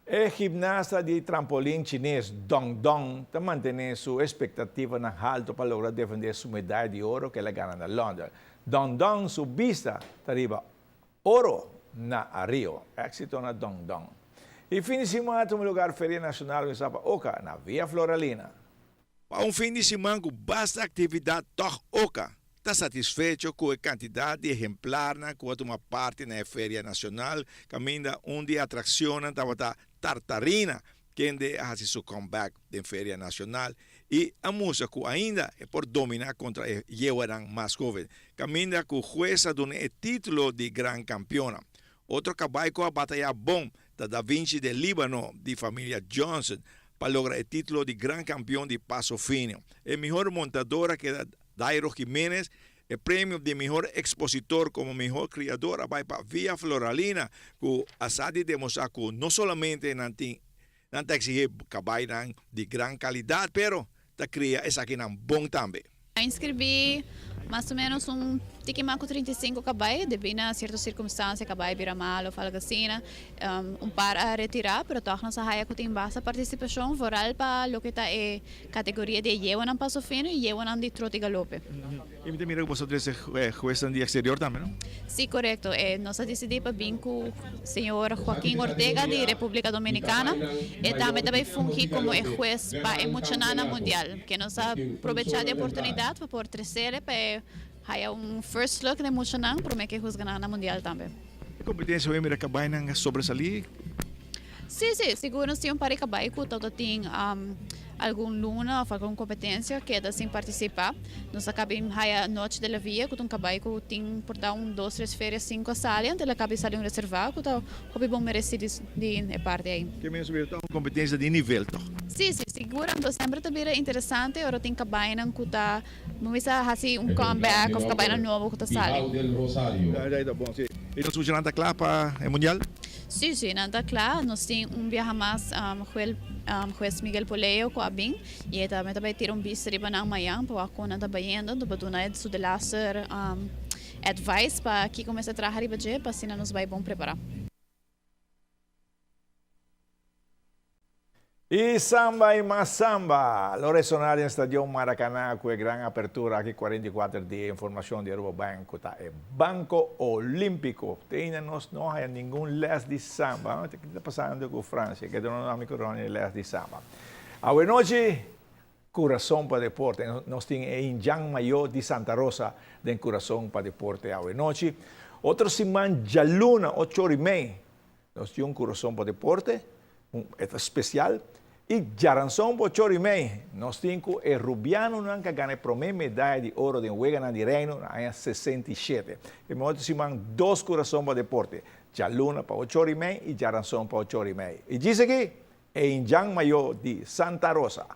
El gimnasta de trampolín chinés Dong Dong te mantiene su expectativa en alto para lograr defender su medalla de oro que le ganan en Londres. Dong Dong, su vista, arriba oro na Rio. Éxito na Dong Dong. E fin de semana, tem lugar Feria Nacional em Oca, na Via Floralina. Para fin de semana com bastante atividade toch Oca. Está satisfecho com a quantidade de exemplares que toma parte na Feria Nacional, caminha onde atraciona a tartarina, que faz seu comeback na Feria Nacional, e a música que ainda é por dominar contra o Yewaran mais jovem. Caminha com o jueza do título de Gran Campeona. Outro cabai com a batalha bom da Vinci de Líbano, de família Johnson, para lograr o título de Gran Campeão de Paso Fino. A melhor montadora que é Dairo Jiménez, el premio de mejor expositor como mejor criadora va para Via Floralina, que asadi demostrar que no solamente não exige cabai de gran calidad, pero te cria essa aqui bom também. Inscrevi mais ou menos tiquimaco 35 cabai, devido a certas circunstâncias, cabai vira mal ou algo assim, para a retirar, pero toch não saia que tem baixa participação, voral para lo que está é categoria de Yewanan Paso Fino e Yewanan de Trote Galope. E me mira que vocês juezan de exterior também, não? Sim, correto. Nós decidimos para vir com o senhor Joaquim Ortega, de República Dominicana, e também fungir como juez para a Muchanana Mundial, que nós aproveitar a oportunidade para poder crescer, para há first look de Muchanan, para que juzgar na Mundial também. A competência vai me acabar em sobresalir? Sim, seguro nós temos para acabar com todo tem algum luna ou alguma competência que é sem participar. Nós acabamos a noite da via com acabar com tem por dar 2, 3 férias 5 salas, então acaba salindo reservado, então hobby bom merecido de parte aí. Que mesmo ver uma competência de nível, toch? Sim, seguro, então sempre também é interessante, agora tem acabar não com tá, vamos fazer comeback ou acabar novo com tá sala. Tá bom, sim. E nós vamos já claro para o mundial? Sim, não está claro. Nós temos viaje mais juez Miguel Poleo com a BIM e também vai ter visto riba na manhã para a cona da Baiendo, do Baduna de Sudelaser advice para que comece a trabalhar riba de para assim nos vai bom preparar. E samba e mais samba. Lo ressonar em Estadio Maracanã com a grande abertura aqui 44 de informação de Banco, tá? É Banco Olímpico. Tem nós não há nenhum les de samba. O que está passando com a França? Que não há microfone les de samba. Awenochi, Coração para Deporte. Nós temos em Jan Maior de Santa Rosa de Coração para Deporte Awenochi. Outro semana, Jaluna, 8h30. Nós temos Coração para Deporte. Especial e Jaranson por 8h30. Nós temos o Rubiano que ganha a primeira medalha de ouro de Huegana de Reino em 67. E nós temos 2 corações para deporte. Jaluna para 8h30 e Jaranson para 8h30. E diz aqui, em Jan Maior de Santa Rosa.